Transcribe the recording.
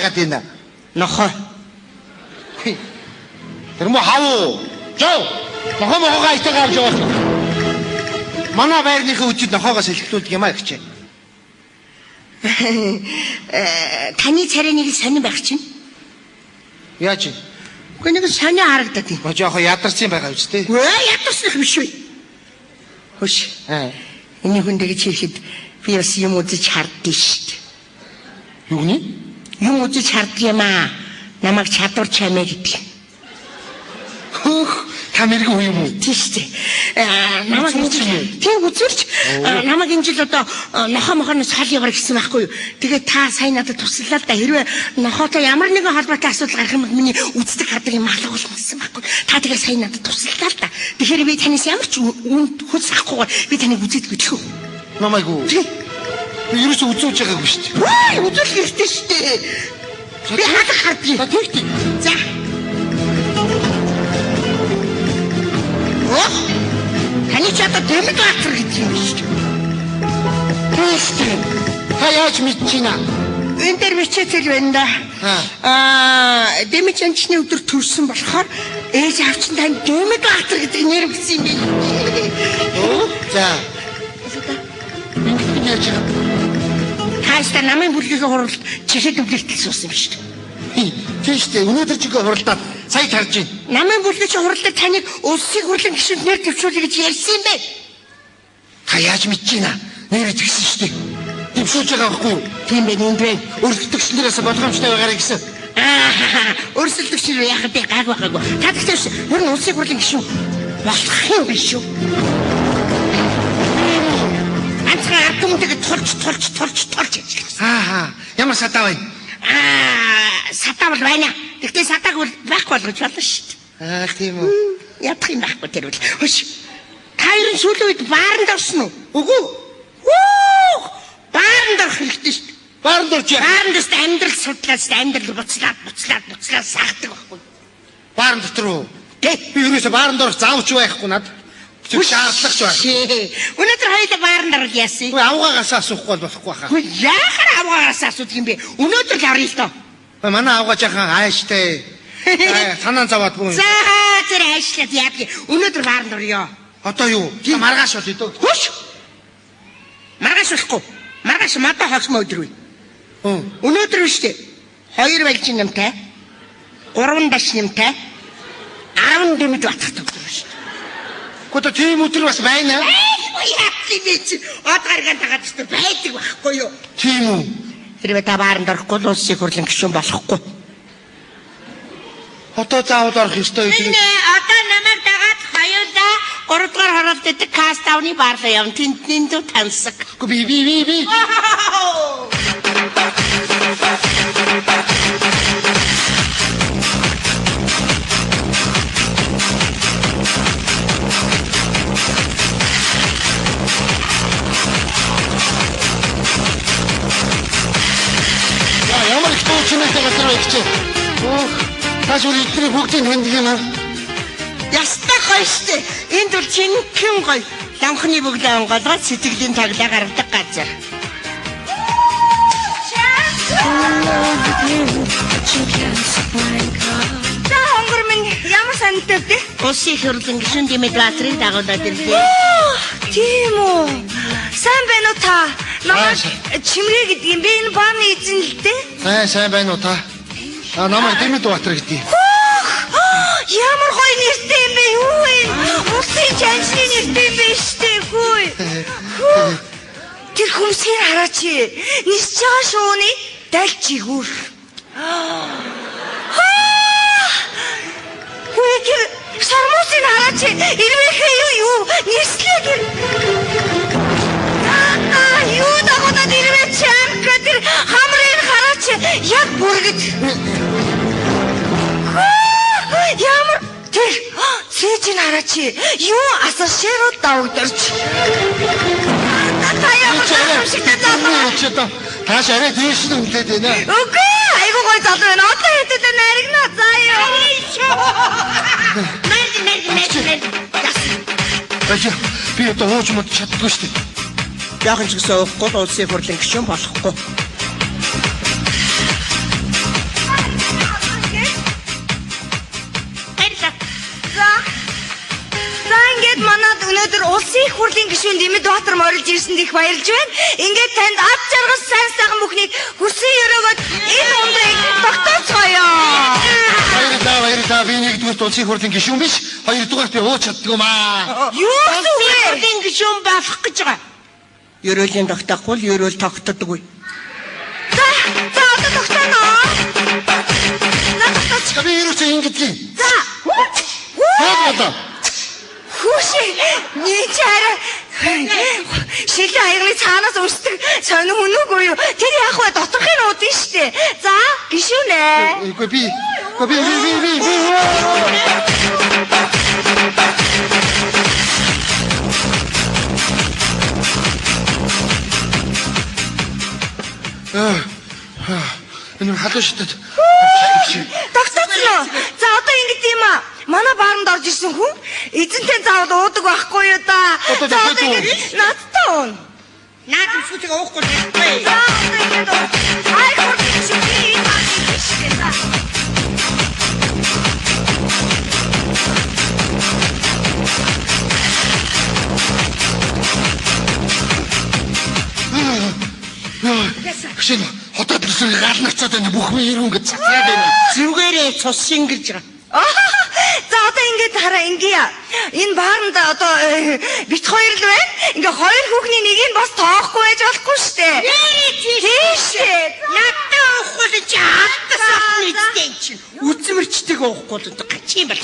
яагаад байна? Нохоо. Тэр мө хав. Жоо. Нохоо айтаа авч яваа. Манай байрныхаа үжид нохоогоо салхилуулдаг юм аа гэж. Таны царайныг сонин байх чинь. Яаж? Үгүй нэг сонио харагдаад юм. Жоохоо ядарсан байгаа үстэй. Ядарсан юм шүү. Хөш. Энэ хүн дэгэж хийхэд би бас юм үзэж хардсан шүү дээ. Юу гэнэ? Юм үзэж хардсан юм аа. Намайг чадвар чамаа гэдэг. Хөх, та мэрэг уу юм уу? Тийш дээ. Намайг тийм үзүүлч. Намайг энэ жил одоо нохоо мохоноос хол яваар гэсэн байхгүй юу? Тэгээд та сайн надад туслалаа л да. Хэрвээ нохоотой ямар нэгэн холбоотой асуудал гарах юм бол миний үздэг хардаг юм алгуулсан байхгүй. Та тэгээд сайн надад туслалаа л да. Тэгэхээр би танаас ямар ч хүс авахгүйгээр би таныг үзээд гүтэх үү? Намайг уу? Би ерөөсөө үзүүлж байгаагүй шүү дээ. Үзүүлэх хэрэгтэй шүү дээ. Би хадах хардгийг. Та тэгтээ. За. Таны ч одоо дэмэг атар гэдэг юм шүү дээ. Тэгтээ. Та яаж мэдчихэна? Энэ дээр бичээтэл байна да. Дэмэг анчны өдөр төрсөн болохоор ээж авчин тань дэмэг атар гэдэг нэр өгсөн юм байна. За. Яаж яа? Хааштай намын бүлгийн хуралд чишээ төвлөртөл суусан юм шүү дээ. Тийш дээ. Өнөөдөр ч хуралдаад сая тарж байна. Намын бүлгийн хуралд таныг улсын хурлын гишүүнд нэр төвшүүлье гэж ярьсан юм бэ? Та яаж мэдчихэна? Нэр итгэсэн шүү дээ. Төвшүүлж байгаа байхгүй юу? Тийм байх юм бэ. Өрсөлдөгчнөөс болгоомжтой байгаарай гэсэн. Өрсөлдөгч нь яхад би гаг байгаагүй. Та тэгтээ ер нь улсын хурлын гишүүн болох юм биш үү? Ардумдаг тулж ажилласан. Ямар садаа байна? Садаа бол байна. Тэгтээ садааг бол байхгүй болгож болно шүү дээ. Тийм үү. Ядах юм байхгүй тэр бол. Хөш. Хайрын сүүлийн үед бааранд орсон уу? Үгүй. Бааранд орох хэрэгтэй шүү дээ. Бааранд орж яа. Бааранд дэст амьдрал судлаас амьдрал буцлаад сахдаг байхгүй. Бааранд дотор уу? Би ерөөсө бааранд орох заавч байхгүй над. Шаардлагач байна. Өнөөдөр хоёулаа бааранд орол яасан. Үгүй авгаагаас асуухгүй болохгүй хаа. Үгүй яахаар авгаагаас асуудаг юм бэ? Өнөөдөр л орё л доо. Манай авгаа жахан ааштай. Санаан заваад бүгд. За тэр аашлаад яадаг. Өнөөдөр бааранд орё. Одоо юу? Маргааш бол өдөө. Хөш. Маргааш болохгүй. Маргааш мата хосмо өдөр үе. Өнөөдөр биш үү? 2 байлчин нэмтэй. 3 даш нэмтэй. 10 дэмэд батгах өдөр биш. Гото тийм өдөр бас байна. Яах юм бэ? Од гаргаан тагаад ч байдаг байхгүй юу? Тийм үү? Хэрвээ та бааранд орохгүй л улсын хурлын гишүүн болохгүй. Одоо заавал орох ёстой юм. Энэ одоо намайг дагаад хоёулаа 3 дугаар хороолт гэдэг кастауны баарлаа явна. Тэнтний дүү тансаг. Би. Ямар их туучнаатай газар байх чи. Таш үл ихний бүгдийг хэндэг юм аа. Ястай гоё штэ. Энд бол жинхэнэ гоё. Ланхны бүглээ онгоолгоод сэтгэлийн таглаа гаргадаг газар. За хонгор минь ямар санаатай вэ? Улсын хурлын гишүүн Дэмэд Баатрыг дагуулад ирлээ. Тийм үү. Сайн байна уу та? Намайг Чимгээ гэдэг юм бэ? Энэ бааны эзэн л дээ. Сайн байна уу та? Намайг Дэмэд Баатар гэдэг юм. Ямар гоё нэртэй юм бэ? Юу вэ? Улсын жанчны нэртэй юм биш үү? Тэр хүмүүсээр хараач. Нисж байгаа шууны дальч игүүр. Хөөе, сармуусыг хараач. Ирвэхээ юу? Нислээ гэр. Юу дагуудад ирвэ чамка тэр хамрын хараач. Яг бүргэд. Ямар тэр цэжин хараач. Юу асаршэрүүд давагдорч. Тааш арай дээш нь үлдээд байна. Үгүй, айгуу гой залуу байна. Одоо хэдэд наригнаа заа ёо. Бачаа, би одоо хооч мод чаддгүй шүү дээ. Яахан ч гэсэн уухгүй улсын хурлын гишүүн болохгүй. өнөөдөр улсын их хурлын гишүүн Дэмэд Баатар морилж ирсэнд их баярлж байна. Ингээд танд ад жаргал сайн сайхан бүхнийг хүсэн өрөөгөөд энэ ундрыг тогтооцгоё. Баярлалаа. Би нэгдүгээр улсын их хурлын гишүүн биш. Хоёрдугаар би ууч чаддгүй маа. Юу вэ? Улсын гишүүн болох гэж байгаа. Ерөөлийн тогтоохгүй л ерөөл тогтдоггүй. За одоо тогтооно. Би юу ч ингэдэг. За. Хаагаад. Хүүшээ нэг чараа шилэн хаягны цаанаас өрсдөг сонин хүнүүгүй юу? Тэр яах вэ? Доторхын уудын штэ. За гişүүнэ. Үгүй би. Энэ халуун шидэд. Тогтооцно. За одоо ингэдэм юм аа. Манай бааранд орж ирсэн хүн эзэнтэй заавал уудаг байхгүй юу да. Одоо ингэж надтай уун. Наад сүлэг уухгүй байхгүй. За одоо ингэж ай хурдан шүхий тааштай. Гişэн хотод төсөг галнагцаад байна. Бүх мөр ингэж цацаад байна. Зүгээрээ цус шингэрж байгаа. За одоо ингэж хараа ингэе. Энэ бааранд одоо бит хоёр л байна. Ингээ хоёр хүүхний нэгийг бас тоохгүй байж болохгүй штэ. Тийшээ. Надтай уухгүй л жаалтас ахны эцтэй чинь. Үзмэрчдэг уухгүй л гачи юм байна.